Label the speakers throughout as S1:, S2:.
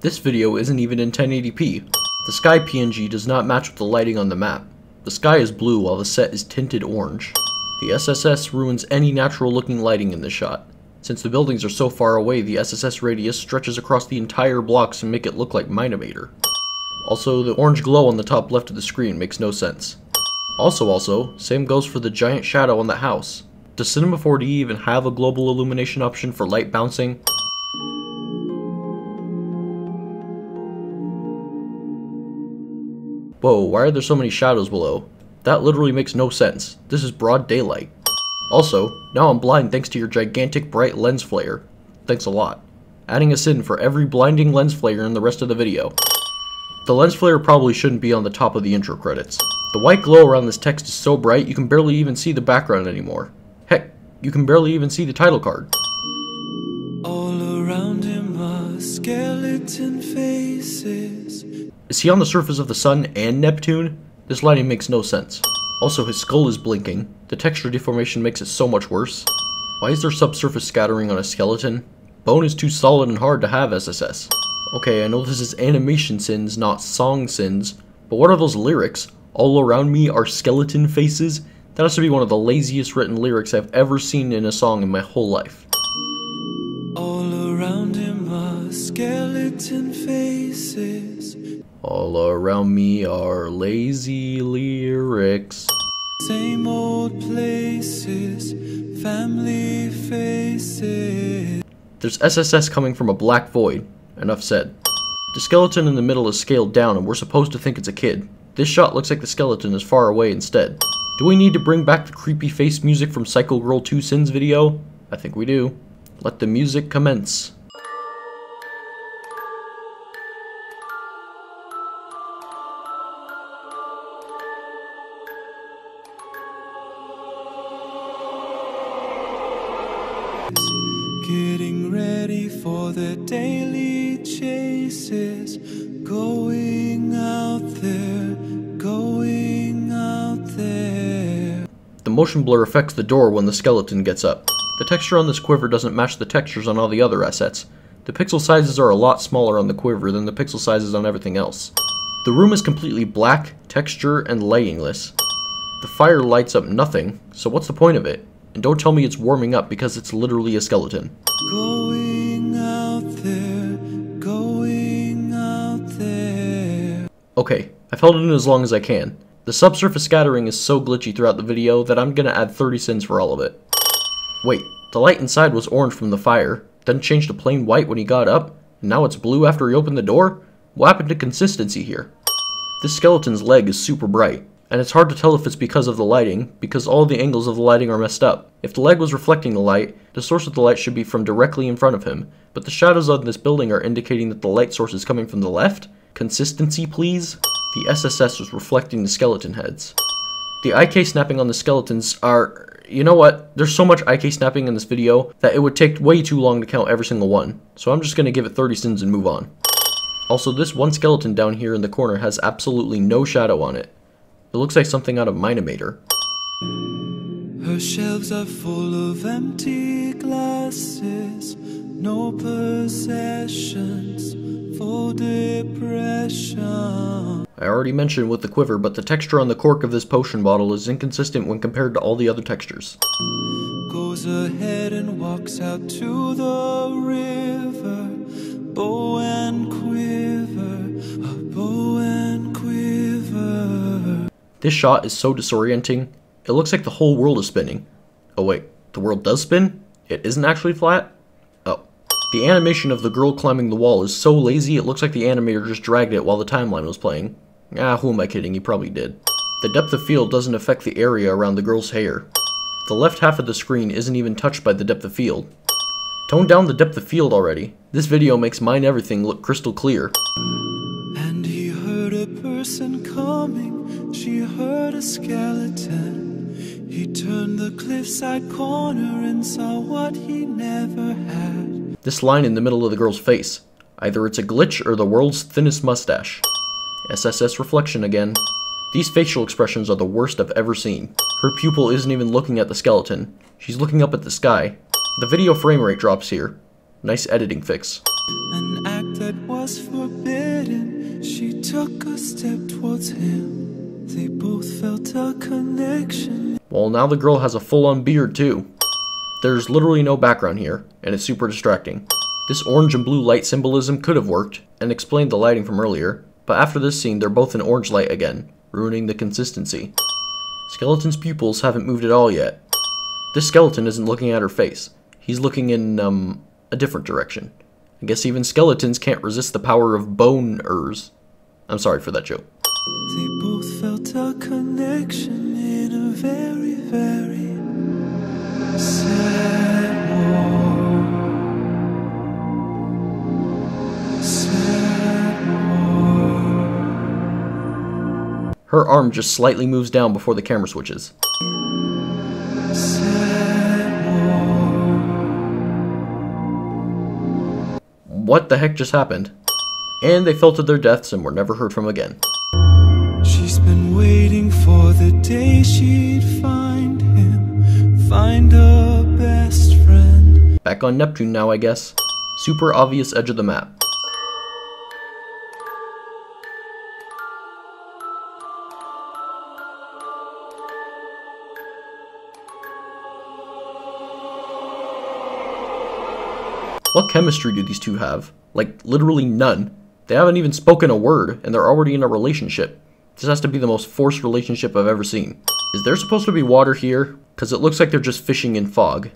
S1: This video isn't even in 1080p. The sky PNG does not match with the lighting on the map. The sky is blue while the set is tinted orange. The SSS ruins any natural looking lighting in this shot. Since the buildings are so far away, the SSS radius stretches across the entire blocks and make it look like Minomator. Also, the orange glow on the top left of the screen makes no sense. Also, same goes for the giant shadow on the house. Does Cinema 4D even have a global illumination option for light bouncing? Whoa, why are there so many shadows below? That literally makes no sense. This is broad daylight. Also, now I'm blind thanks to your gigantic bright lens flare. Thanks a lot. Adding a sin for every blinding lens flare in the rest of the video. The lens flare probably shouldn't be on the top of the intro credits. The white glow around this text is so bright you can barely even see the background anymore. Heck, you can barely even see the title card.
S2: All around him are skeleton faces.
S1: Is he on the surface of the sun and Neptune? This lighting makes no sense. Also, his skull is blinking. The texture deformation makes it so much worse. Why is there subsurface scattering on a skeleton? Bone is too solid and hard to have SSS. Okay, I know this is animation sins, not song sins, but what are those lyrics? All around me are skeleton faces? That has to be one of the laziest written lyrics I've ever seen in a song in my whole life.
S2: All around him are skeleton faces.
S1: All around me are lazy lyrics.
S2: Same old places, family faces.
S1: There's SSS coming from a black void. Enough said. The skeleton in the middle is scaled down and we're supposed to think it's a kid. This shot looks like the skeleton is far away instead. Do we need to bring back the creepy face music from Psycho Girl 2 Sins video? I think we do. Let the music commence.
S2: Getting ready for the daily chases. Going out there, going out there.
S1: The motion blur affects the door when the skeleton gets up. The texture on this quiver doesn't match the textures on all the other assets. The pixel sizes are a lot smaller on the quiver than the pixel sizes on everything else. The room is completely black, texture, and lightingless. The fire lights up nothing, so what's the point of it? And don't tell me it's warming up because it's literally a skeleton.
S2: Going out there, going out there.
S1: Okay, I've held it in as long as I can. The subsurface scattering is so glitchy throughout the video that I'm gonna add 30 sins for all of it. Wait, the light inside was orange from the fire, then changed to plain white when he got up, and now it's blue after he opened the door? What happened to consistency here? This skeleton's leg is super bright, and it's hard to tell if it's because of the lighting, because all the angles of the lighting are messed up. If the leg was reflecting the light, the source of the light should be from directly in front of him, but the shadows on this building are indicating that the light source is coming from the left? Consistency, please? The SSS was reflecting the skeleton heads. The IK snapping on the skeletons are... You know what? There's so much IK snapping in this video that it would take way too long to count every single one, so I'm just gonna give it 30 sins and move on. Also, this one skeleton down here in the corner has absolutely no shadow on it. It looks like something out of Minomator.
S2: Her shelves are full of empty glasses, no possessions, full depression.
S1: I already mentioned with the quiver, but the texture on the cork of this potion bottle is inconsistent when compared to all the other textures.
S2: Goes ahead and walks out to the river, bow and quiver, a bow and quiver.
S1: This shot is so disorienting. It looks like the whole world is spinning. Oh wait, the world does spin? It isn't actually flat? Oh. The animation of the girl climbing the wall is so lazy it looks like the animator just dragged it while the timeline was playing. Ah, who am I kidding? He probably did. The depth of field doesn't affect the area around the girl's hair. The left half of the screen isn't even touched by the depth of field. Tone down the depth of field already. This video makes mine everything look crystal clear.
S2: And he heard a person coming, she heard a skeleton. He turned the cliffside corner and saw what he never had.
S1: This line in the middle of the girl's face. Either it's a glitch or the world's thinnest mustache. SSS reflection again. These facial expressions are the worst I've ever seen. Her pupil isn't even looking at the skeleton. She's looking up at the sky. The video frame rate drops here. Nice editing fix.
S2: An act that was forbidden. She took a step towards him. They both felt a connection.
S1: Well, now the girl has a full-on beard too. There's literally no background here, and it's super distracting. This orange and blue light symbolism could have worked, and explained the lighting from earlier, but after this scene they're both in orange light again, ruining the consistency. Skeleton's pupils haven't moved at all yet. This skeleton isn't looking at her face. He's looking in, a different direction. I guess even skeletons can't resist the power of bone-ers. I'm sorry for that joke.
S2: They both felt a connection in a very, very sad war. Sad war.
S1: Her arm just slightly moves down before the camera switches.
S2: Sad war.
S1: What the heck just happened? And they fell to their deaths and were never heard from again.
S2: She's been waiting for the day she'd find him, find a best friend.
S1: Back on Neptune now, I guess. Super obvious edge of the map. What chemistry do these two have? Like, literally none. They haven't even spoken a word, and they're already in a relationship. This has to be the most forced relationship I've ever seen. Is there supposed to be water here? Because it looks like they're just fishing in fog.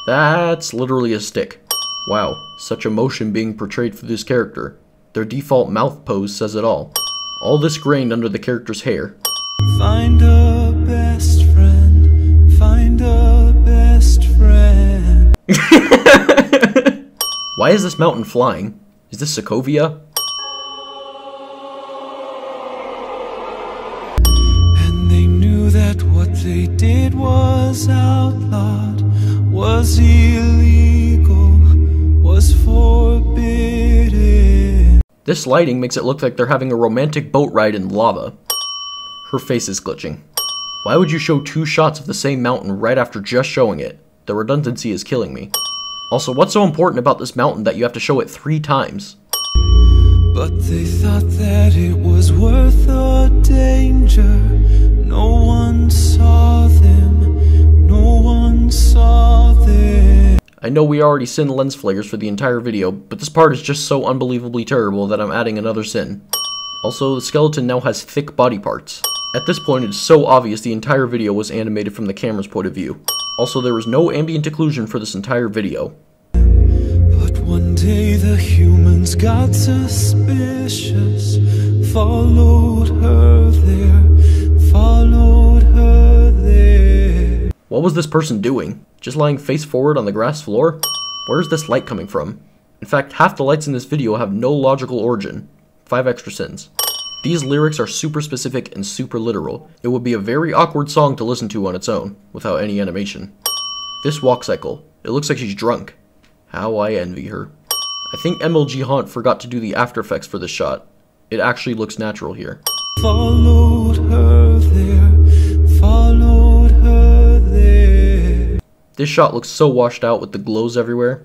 S1: That's literally a stick. Wow, such emotion being portrayed for this character. Their default mouth pose says it all. All this grain under the character's hair.
S2: Find a best friend, find a best friend.
S1: Why is this mountain flying? Is this Sokovia?
S2: And they knew that what they did was outlawed, was illegal, was forbidden.
S1: This lighting makes it look like they're having a romantic boat ride in lava. Her face is glitching. Why would you show two shots of the same mountain right after just showing it? The redundancy is killing me. Also, what's so important about this mountain that you have to show it 3 times?
S2: But they thought that it was worth the danger. No one saw them, no one saw them.
S1: I know we already sin lens flares for the entire video, but this part is just so unbelievably terrible that I'm adding another sin. Also, the skeleton now has thick body parts. At this point, it is so obvious the entire video was animated from the camera's point of view. Also, there was no ambient occlusion for this entire video.
S2: But one day the humans got suspicious, followed her there, followed her there.
S1: What was this person doing? Just lying face forward on the grass floor? Where is this light coming from? In fact, half the lights in this video have no logical origin. 5 extra sins. These lyrics are super specific and super literal. It would be a very awkward song to listen to on its own, without any animation. This walk cycle, it looks like she's drunk. How I envy her. I think MLG Haunt forgot to do the after effects for this shot. It actually looks natural here.
S2: Followed her there, followed her there.
S1: This shot looks so washed out with the glows everywhere.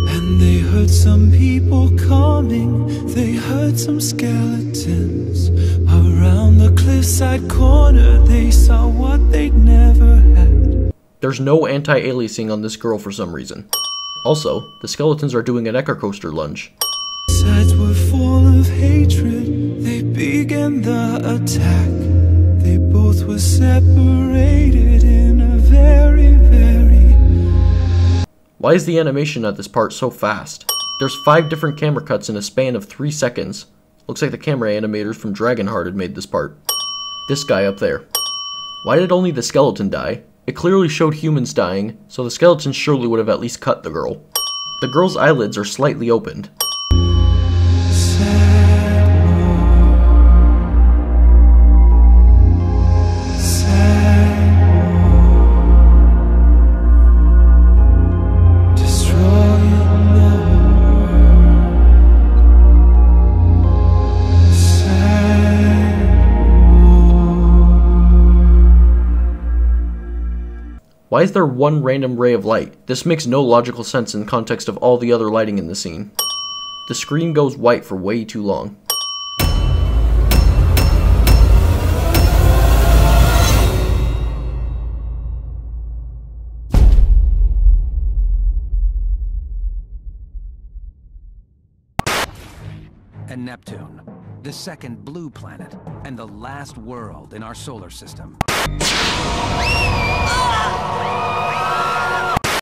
S2: And they heard some people coming, they heard some skeletons. Around the cliffside corner, they saw what they'd never had.
S1: There's no anti-aliasing on this girl for some reason. Also, the skeletons are doing an Ecker Coaster lunge.
S2: Sides were full of hatred, they began the attack. They both were separated in a very, very...
S1: Why is the animation at this part so fast? There's 5 different camera cuts in a span of 3 seconds. Looks like the camera animators from Dragonheart had made this part. This guy up there. Why did only the skeleton die? It clearly showed humans dying, so the skeleton surely would have at least cut the girl. The girl's eyelids are slightly opened. Why is there one random ray of light? This makes no logical sense in context of all the other lighting in the scene. The screen goes white for way too long.
S3: And Neptune, the second blue planet, and the last world in our solar system.